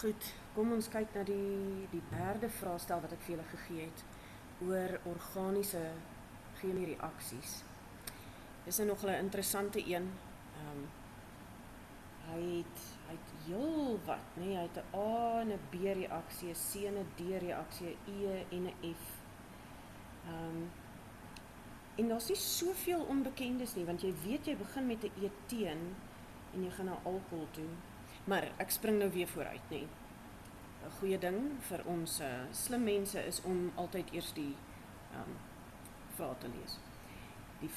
Goed, kom ons kyk na die derde vraestel wat ek vir julle gegee het oor organiese chemiereaksies. Dis nog 'n interessante een. Hy het heel wat, nee, hy het 'n A en 'n B reaksie, 'n C en 'n D reaksie, 'n E en 'n F. En daar's nie soveel onbekendes nie, want jy weet jy begin met 'n eteen en jy gaan na alkohol toe. Maar ek spring nou weer vooruit, nee. 'n Goeie ding vir ons slim mense is om altyd eers die vrae te lees. Die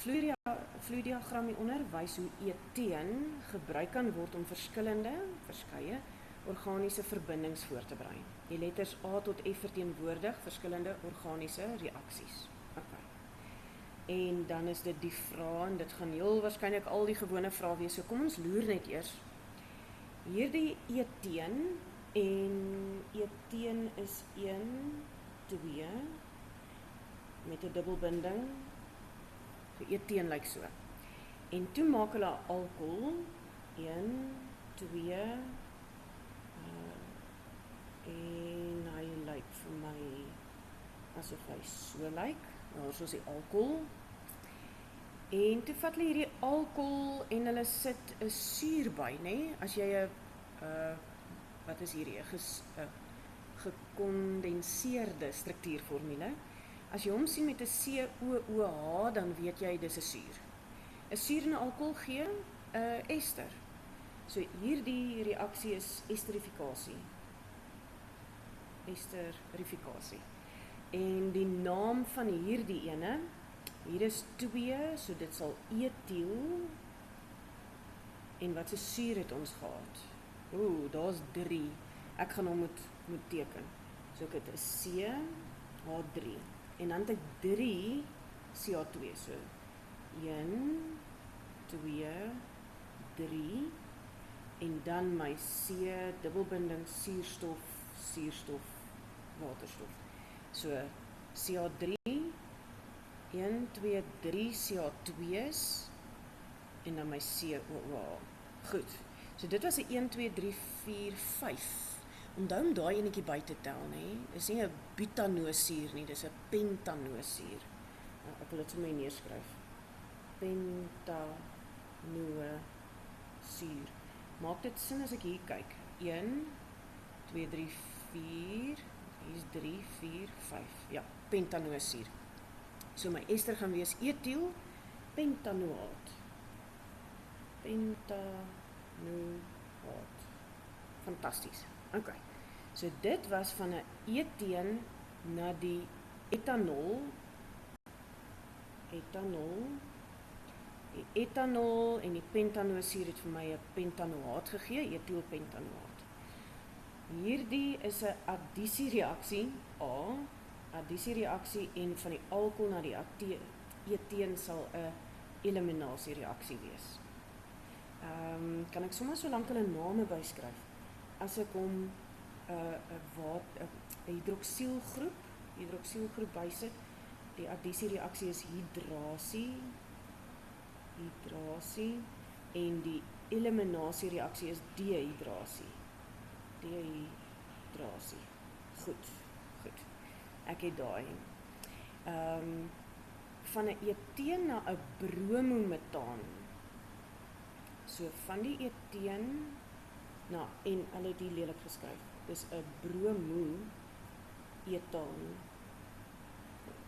vloeidiagram hieronder wys hoe eteen gebruik kan word om verskeie organiese verbindings voor te berei. Die letters A tot F verteenwoordig verskillende organiese reaksies. Okay. En dan is dit die vrae, en dit gaan heel waarskynlik al die gewone vrae wees. So kom ons loer net eers. Hierdie eteen, en eteen is 1, 2, met 'n dubbelbinding. So eteen lyk so. En toe maak hulle alkohol, 1, 2, en hy lyk vir my asof hy so lyk. Nou soos die alkohol. En toe vat hulle hierdie alkohol en hulle sit 'n suur by, nê? As jy 'n wat is hierdie? 'n gekondenseerde struktuurformule. As jy hom sien met 'n COOH, dan weet jy dis 'n suur. 'n Suur en 'n alkohol gee 'n ester. So hierdie reaksie is esterifikasie. Esterifikasie. En die naam van hierdie ene, hier is 2, so dit sal etiel. En wat 'n suur het ons gehad? Daar's 3. Ek gaan hom moet teken. So ek het 'n CH3. En dan het ek 3 CH2. So 1, 2, 3. En dan my C dubbelbinding suurstof, suurstof, waterstof. So CH3, 1, 2, 3 CH2's en dan my COOH. Goed. So dit was 'n 1, 2, 3, 4, 5. Onthou om daai enetjie by te tel, nê? Dis nie 'n butanoosuur nie, dis 'n pentanoosuur. Nou, ek wil dit sommer neerskryf. Pentanoosuur. Maak dit sin as ek hier kyk? 1, 2, 3, 4. Hier is 3, 4, 5. Ja, pentanoosuur. So my ester gaan wees etiel pentanoaat. Pentanoaat. Fantasties. Okay. So dit was van 'n eteen na die etanol. Die etanol en die pentanoosuur het vir my 'n pentanoaat gegee, etielpentanoaat. Hierdie is 'n addisiereaksie, A, addisiereaksie, en van die alkohol na die eteen sal 'n eliminasiereaksie wees. Kan ek sommer so lank hulle name byskryf? As ek hom 'n hidroksielgroep bysit, die addisiereaksie is hidrasie, en die eliminasiereaksie is dehydrasie. Goed. Ek het daai. Van 'n eteen na 'n bromometaan. So van die eteen na, en hulle het hier lelik geskryf. Dis 'n bromoetaan.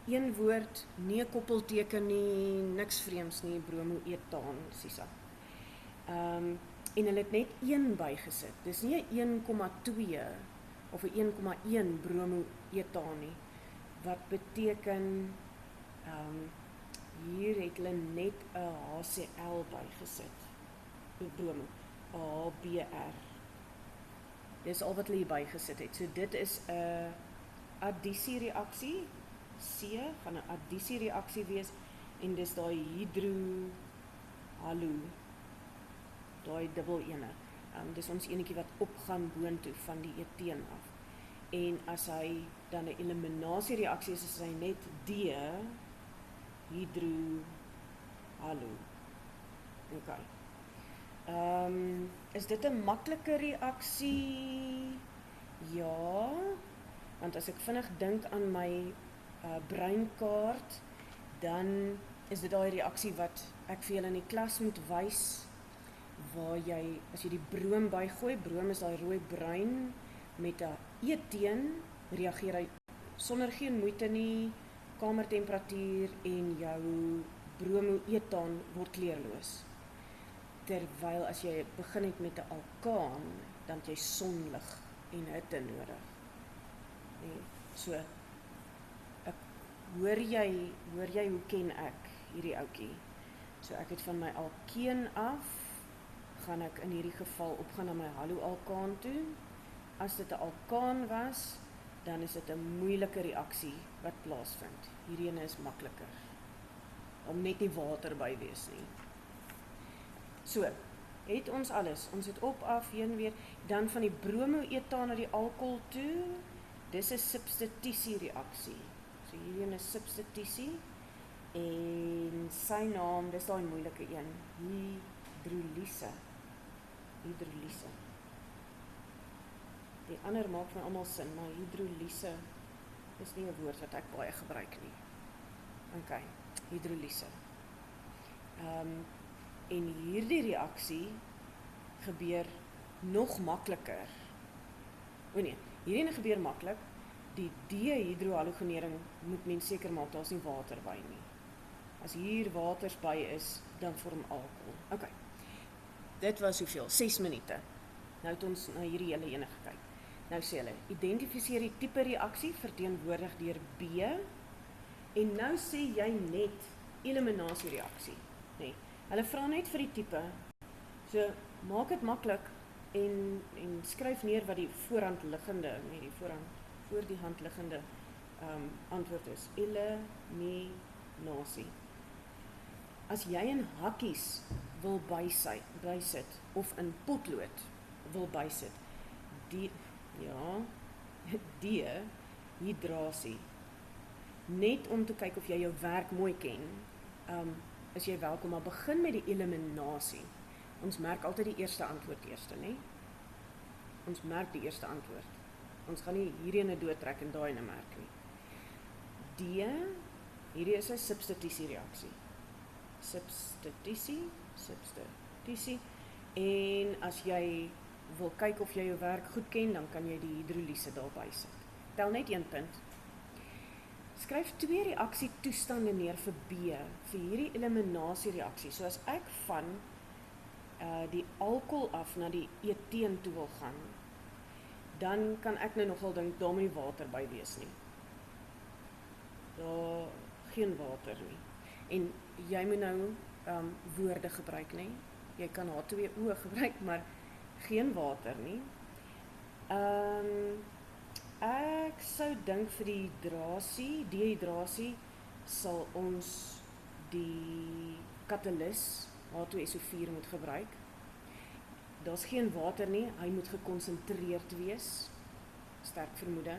Een woord, nie 'n koppelteken nie, niks vreemds nie, bromoetaan, Sisa. En hulle het net 1 bygesit. Dis nie 'n 1,2 of 'n 1,1 bromoetaan nie. Wat beteken, hier het hulle net 'n HCl bygesit. Bromo, ABr. Dis al wat hulle hier bygesit het. So dit is 'n addisiereaksie. C gaan 'n addisiereaksie wees, en dis daai hydrohalo, daai dubbel ene. Dis ons enetjie wat opgaan boontoe van die eteen af. En as hy dan 'n eliminasiereaksie is hy net hydrohalo. Okay. Is dit 'n maklike reaksie? Want as ek vinnig dink aan my breinkaart, dan is dit daai reaksie wat ek vir julle in die klas moet wys, waar jy, as jy die broom bygooi, broom is daai rooi bruin, met 'n eeteen, reageer hy sonder geen moeite nie, kamertemperatuur, en jou bromoetaan word kleurloos. Terwyl as jy begin het met 'n alkaan, dan het jy sonlig en hitte nodig. Nee, so, hoor jy hoe ken ek hierdie ouetjie? So ek het van my alkeen af, gaan ek in hierdie geval opgaan na my haloalkaan toe. As dit 'n alkaan was, dan is dit 'n moeilike reaksie wat plaasvind. Hierdie ene is makliker. Om net nie water by wees nie. So, het ons alles. Ons het op, af, heen, weer. Dan van die bromoetaan na die alkohol toe. Dis 'n substitusie reaksie. So hierdie ene is substitusie. En sy naam, dis daai moeilike een. Hydrolyse. Hydrolyse. Die ander maak vir my almal sin, maar hydrolyse is nie 'n woord wat ek baie gebruik nie. OK, hydrolyse. En hierdie reaksie gebeur nog makliker. O nee, hierdie gebeur maklik. Die dehydrohalogenering moet mens seker maak daar's nie water by nie. As hier waters by is, dan vorm alkohol. OK. Dit was hoeveel? 6 minute. Nou het ons na hierdie hele ene gekyk. Nou sê hulle, identifiseer die tipe reaksie verteenwoordig deur B. En nou sê jy net eliminasiereaksie, nee. Hulle vra net vir die tipe. So maak dit maklik en skryf neer wat die voorhand liggende, nee, die voor die hand liggende antwoord is. Eliminasie. As jy in hakkies wil bysit of in potlood wil bysit, dehydrasie. Net om te kyk of jy jou werk mooi ken, is jy welkom, maar begin met die eliminasie. Ons merk altyd die eerste antwoord eerste, né? Ons merk die eerste antwoord. Ons gaan nie hierdie ene doodtrek en daai ene merk nie. Hierdie is 'n substitusiereaksie. Substitusie. En as jy wil kyk of jy jou werk goed ken, dan kan jy die hydrolyse daarby sit. Tel net 1 punt. Skryf 2 reaksietoestande neer vir B, vir hierdie eliminasiereaksie. So as ek van die alkohol af na die eteen toe wil gaan, dan kan ek nou nogal dink, daar moet nie water by wees nie. Daar geen water nie. En jy moet nou woorde gebruik, nie? Jy kan H2O gebruik, maar geen water nie. Ek sou dink vir die dehydrasie, sal ons die katalis H2SO4 moet gebruik. Daar's geen water nie, hy moet gekonsentreerd wees. Sterk vermoede.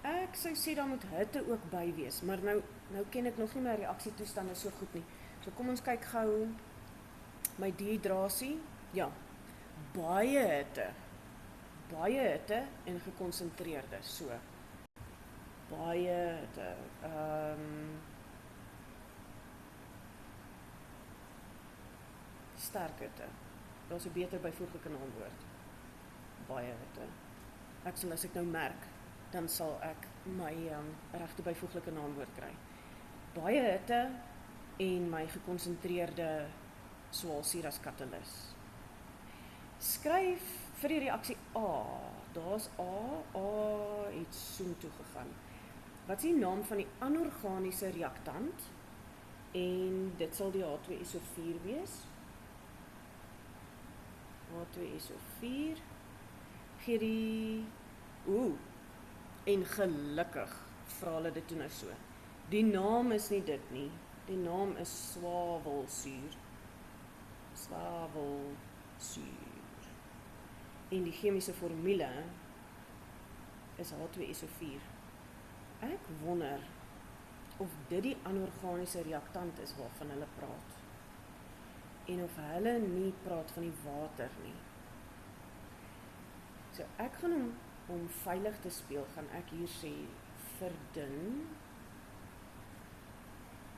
Ek sou sê daar moet hitte ook by wees, maar nou ken ek nog nie my reaksietoestande so goed nie. So kom ons kyk gou my dehydrasie. Ja, baie hitte en gekonsentreerde, so. Baie hitte. Sterk hitte. Daar's 'n beter byvoeglike naamwoord. Baie hitte. Ek sal, as ek nou merk, dan sal ek my regte byvoeglike naamwoord kry. Baie hitte en my gekonsentreerde swaalsuur as katalis. Skryf vir die reaksie A. Daar's A het soontoe gegaan. Wat is die naam van die anorganiese reaktant? En dit sal die H2SO4 wees. H2SO4. Gee die... En gelukkig vra hulle dit toe nou so. Die naam is nie dit nie. Die naam is swawelsuur. Swawelsuur. En die chemiese formule is H2SO4. Ek wonder of dit die anorganiese reaktant is waarvan hulle praat. En of hulle nie praat van die water nie. So ek gaan hom om veilig te speel, gaan ek hier sê verdun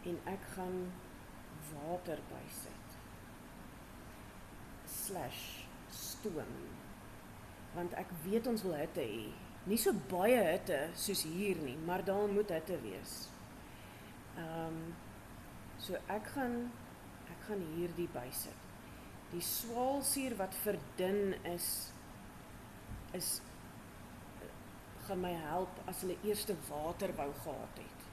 en ek gaan water bysit. / stoom. Want ek weet ons wil hitte hê. Nie so baie hitte soos hier nie, maar daar moet hitte wees. So ek gaan hierdie bysit. Die swaalsuur wat verdun is gaan my help as hulle eerste water wou gehad het.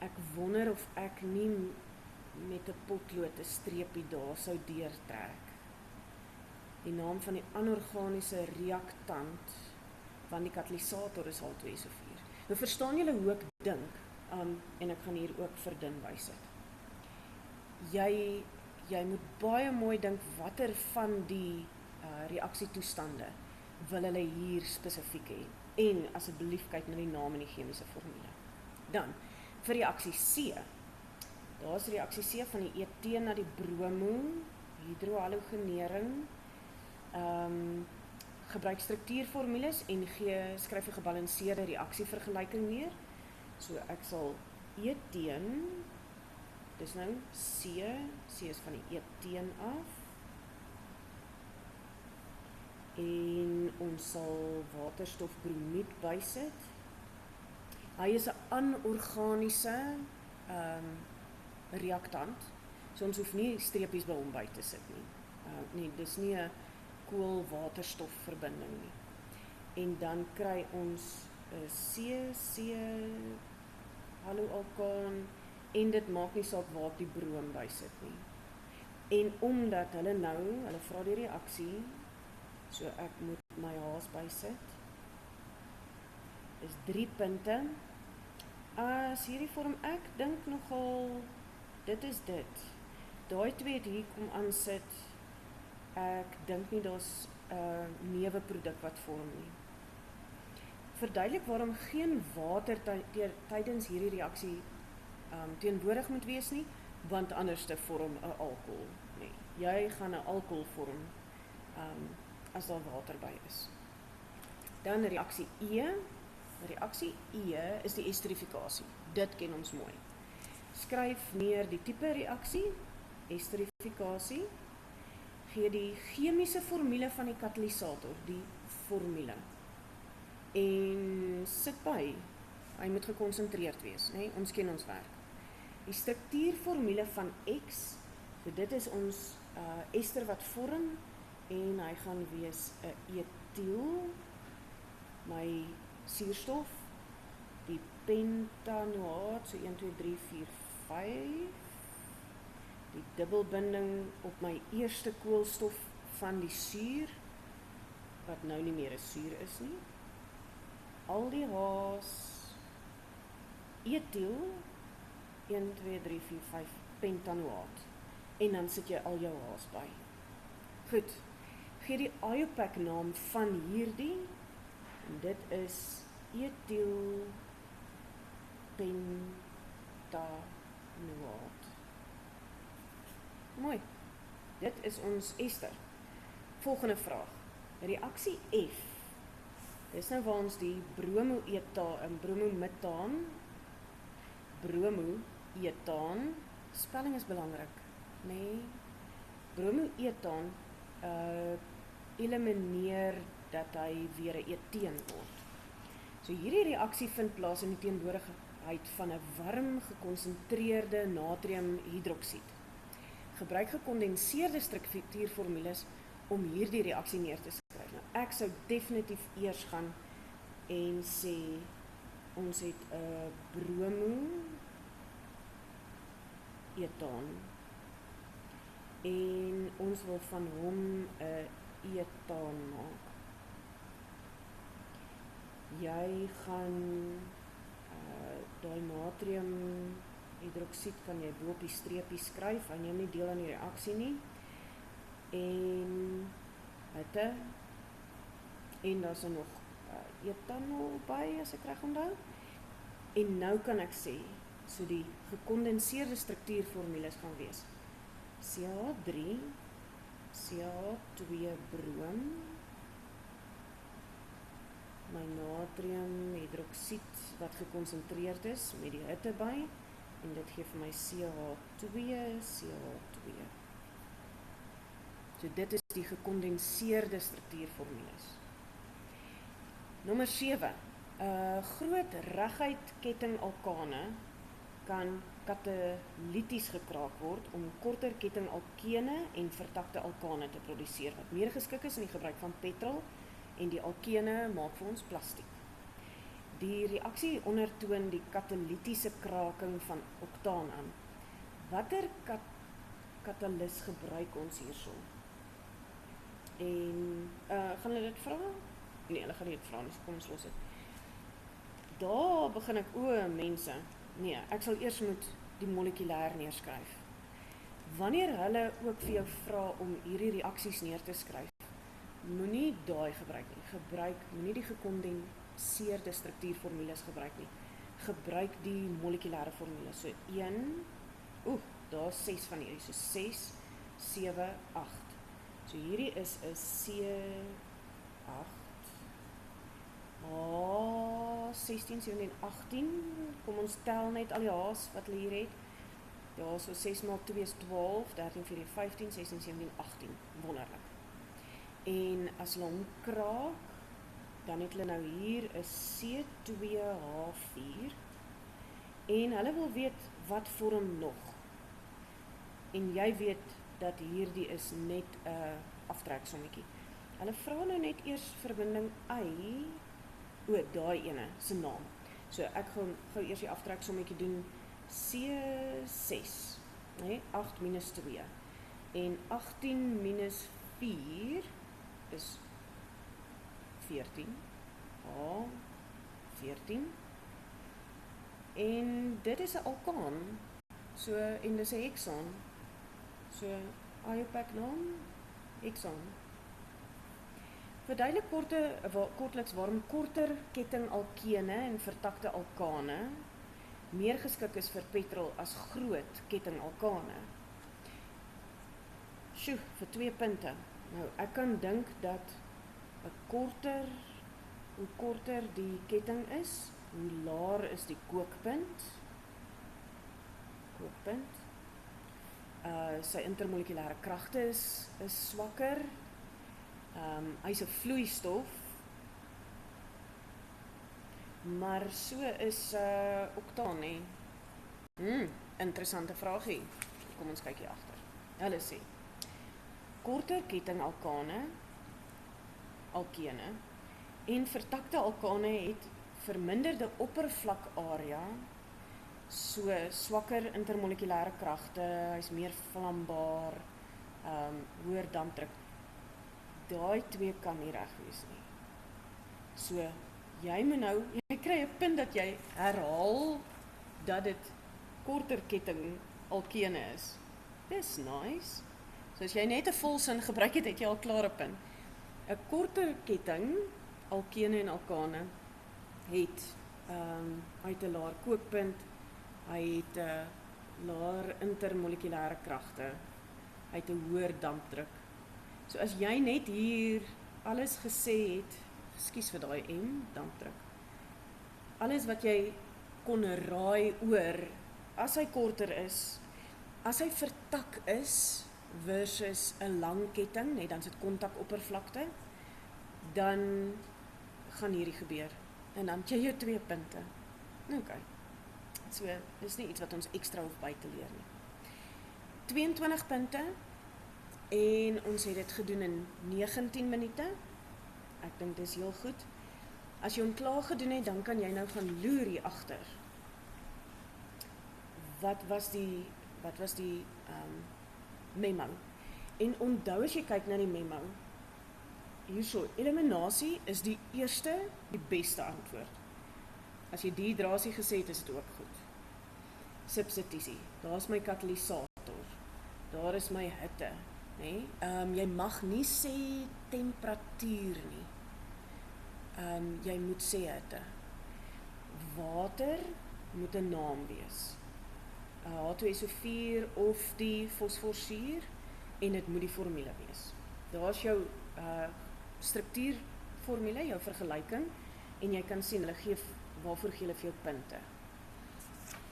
Ek wonder of ek nie met 'n potlood 'n streepie daar sou deurtrek. Die naam van die anorganiese reaktant van die katalisator is H2SO4. Nou verstaan julle hoe ek dink, en ek gaan hier ook verdun bysit. Jy moet baie mooi dink watter van die reaksietoestande wil hulle hier spesifiek hê. En asseblief kyk na die naam en die chemiese formule. Dan, vir reaksie C. Daar is reaksie C van die eteen na die bromo, hydrohalogenering, gebruik struktuurformules en skryf 'n gebalanseerde reaksievergelyking neer. So ek sal eteen, dis nou C is van die eteen af. En ons sal waterstofbromied bysit. Hy is 'n anorganiese reaktant, so ons hoef nie streepies by hom by te sit nie. Nee, dis nie 'n koolwaterstofverbinding nie. En dan kry ons C, haloalkaan, en dit maak nie saak waar ek die broom bysit nie. En omdat hulle vra die reaksie, so ek moet my H's bysit, is 3 punte. As hierdie vorm, ek dink nogal, dit is dit. Daai 2 het hier kom aansit, ek dink nie daar's 'n neuweproduk wat vorm nie. Verduidelik waarom geen water tydens hierdie reaksie teenwoordig moet wees nie, want anders te vorm 'n alkohol nie. Jy gaan 'n alkohol vorm as daar water by is. Dan reaksie E. Reaksie E is die esterifikasie. Dit ken ons mooi. Skryf neer die tipe reaksie, esterifikasie, gee die chemiese formule van die katalisator, die formule. En sit by, hy moet gekonsentreerd wees, nee? Ons ken ons werk. Die struktuurformule van X, so dit is ons ester wat vorm, en hy gaan wees 'n etiel, my suurstof, die pentanoaat, so 1, 2, 3, 4, 5, die dubbelbinding op my eerste koolstof van die suur, wat nou nie meer 'n suur is nie, al die H's, etiel, 1, 2, 3, 4, 5, pentanoaat, en dan sit jy al jou H's by. Goed, gee die IUPAC naam van hierdie, en dit is etiel pentanoaat. Mooi, dit is ons ester. Volgende vraag, reaksie F. Dis nou waar ons die bromoetaan, spelling is belangrik, nee, bromoetaan elimineer dat hy weer 'n eteen word. So hierdie reaksie vind plaas in die teenwoordigheid van 'n warm gekonsentreerde natriumhidroksied. Gebruik gekondenseerde struktuurformules om hierdie reaksie neer te skryf. Nou, ek sou definitief eers gaan en sê, ons het 'n bromoetaan en ons wil van hom 'n etaan maak. Jy gaan daai natriumhidroksied kan jy bo op die streepie skryf, hy neem nie deel aan die reaksie nie. En hitte, en daar's nog etanol by, as ek reg onthou. En nou kan ek sê, so die gekondenseerde struktuurformules gaan wees CH3, CH2 brom, my natriumhidroksied wat gekonsentreerd is met die hitte by en dit gee vir my CH2, CH2. So dit is die gekondenseerde struktuurformules. Nommer 7. Groot reguit ketting alkane kan katalyties gekraak word om korter ketting alkene en vertakte alkane te produseer wat meer geskik is in die gebruik van petrol en die alkene maak vir ons plastiek. Die reaksie ondertoon die katalytiese kraking van oktaan aan. Watter katalys gebruik ons hierso? En gaan hulle dit vra? Nee, hulle gaan nie dit vra nie, so kom ons los dit. Daar begin ek, mense. Nee, ek sal eers moet die molekulêr neerskryf. Wanneer hulle ook vir jou vra om hierdie reaksies neer te skryf, moenie daai gebruik nie. Moenie die gekondenseerde struktuurformules gebruik nie. Gebruik die molekulêre formules. So 1, daar is 6 van hierdie, so 6, 7, 8. So hierdie is 'n C8, 16, 17, 18. Kom ons tel net al die H's wat hulle hier het. Ja, so 6 maal 2 is 12, 13, 14, 15, 16, 17, 18. Wonderlik. En as hulle hom kraak, dan het hulle nou hier 'n C2H4. En hulle wil weet wat vorm nog. En jy weet dat hierdie is net 'n aftreksommetjie. Hulle vra nou net eers verbinding Y, daai ene se naam. So ek gaan gou eers die aftreksommetjie doen. C6, nee, 8 minus 2. En 18 minus 4 is 14. 14. En dit is 'n alkaan. So, en dis 'n heksaam. So, IUPAC naam, heksaam. Verduidelik kortliks waarom korter ketting alkene en vertakte alkane meer geskik is vir petrol as groot ketting alkane. Sjoe, vir 2 punte. Nou, ek kan dink dat hoe korter die ketting is, hoe laer is die kookpunt. Sy intermolekulêre kragte is swakker. Hy's 'n vloeistof. Maar so is oktaan, hè. Interessante vraagie. Kom ons kyk hier agter. Hulle sê korter ketting alkane en vertakte alkane het verminderde oppervlakarea, so swakker intermolekulêre kragte, hy's meer vlambaar, hoër dampdruk. Daai 2 kan nie reg wees nie. So jy kry 'n punt dat jy herhaal dat dit korter ketting alkene is. Dis nice. So as jy net 'n volsin gebruik het jy al klaar 'n punt. 'n Korter ketting alkene en alkane het uit 'n laer kookpunt, hy het 'n laer intermolekulêre kragte, hy het 'n hoër dampdruk. So as jy net hier alles gesê het, ekskuus vir daai dampdruk. Alles wat jy kon raai oor, as hy korter is, as hy vertak is versus 'n lang ketting, net dan sit kontakoppervlakte, dan gaan hierdie gebeur. En dan het jy jou 2 punte. Okay. So, dis nie iets wat ons ekstra hoef by te leer nie. 22 punte en ons het dit gedoen in 19 minute. Ek dink dis heel goed. As jy hom klaar gedoen het, dan kan jy nou gaan loer hier agter. Wat was die memo? En onthou as jy kyk na die memo, hierso, eliminasie is die beste antwoord. As jy dehydrasie gesê het, is dit ook goed. Substitusie, daar is my katalysator, daar is my hitte, nee? Jy mag nie sê temperatuur nie. Jy moet sê hitte. Water moet 'n naam wees. H2SO4 of die fosforsuur, en dit moet die formule wees. Daar is jou struktuurformule, jou vergelyking. en jy kan sien, hulle gee, waarvoor gee hulle veel punte.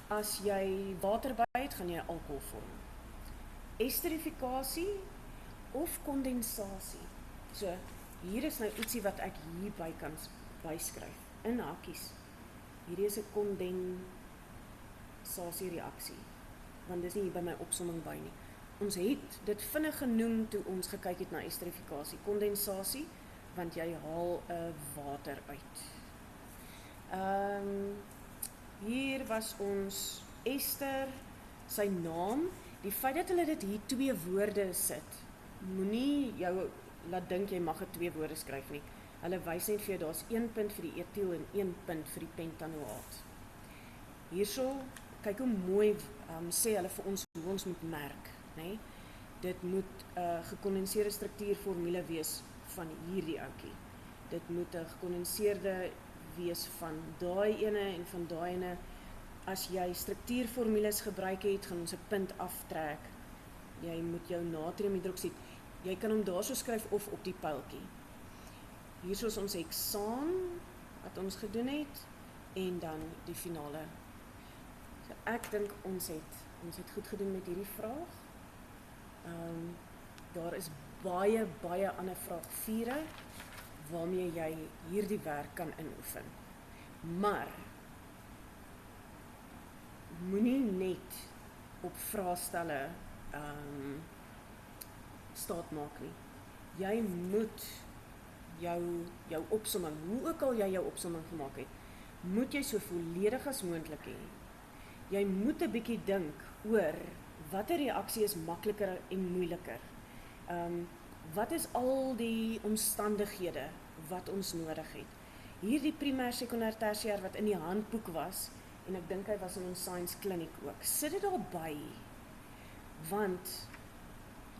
As jy water by het, gaan jy alkohol vorm. Esterifikasie of kondensasie. So, hier is nou ietsie wat ek hierby kan byskryf, in hakkies. Hierdie is 'n kondensasiereaksie, want dis nie hier by my opsomming by nie. Ons het dit vinnig genoem toe ons gekyk het na esterifikasie. Kondensasie, want jy haal 'n water uit. Hier was ons ester, sy naam, die feit dat hulle dit hier 2 woorde sit, moenie jou laat dink jy mag 'n 2 woorde skryf nie. Hulle wys net vir jou, daar's 1 punt vir die etiel en 1 punt vir die pentanoaat. Hierso, kyk hoe mooi sê hulle vir ons hoe ons moet merk, né? Dit moet 'n gekondenseerde struktuurformule wees van hierdie ouetjie. Dit moet 'n gekondenseerde wees van daai ene en van daai ene. As jy struktuurformules gebruik het, gaan ons 'n punt aftrek. Jy moet jou natriumhidroksied, jy kan hom daarso skryf of op die pyltjie. Hier is ons hexaan wat ons gedoen het en dan die finale. So ek dink ons het goed gedoen met hierdie vraag. Daar is baie ander vraagvure waarmee jy hierdie werk kan inoefen. Maar moenie net op vraestelle staat maak nie. Jy moet jou opsomming, hoe ook al jy jou opsomming gemaak het, moet jy so volledig as moontlik hê. Jy moet 'n bietjie dink oor watter reaksie is makliker en moeiliker. Wat is al die omstandighede wat ons nodig het? Hierdie primêr, sekondêr, tersiêr wat in die handboek was, en ek dink hy was in ons science kliniek ook. Sit dit daarby, want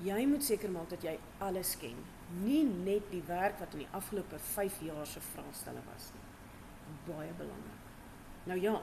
jy moet seker maak dat jy alles ken. Nie net die werk wat in die afgelope 5 jaar se vraestelle was nie. Baie belangrik. Nou ja,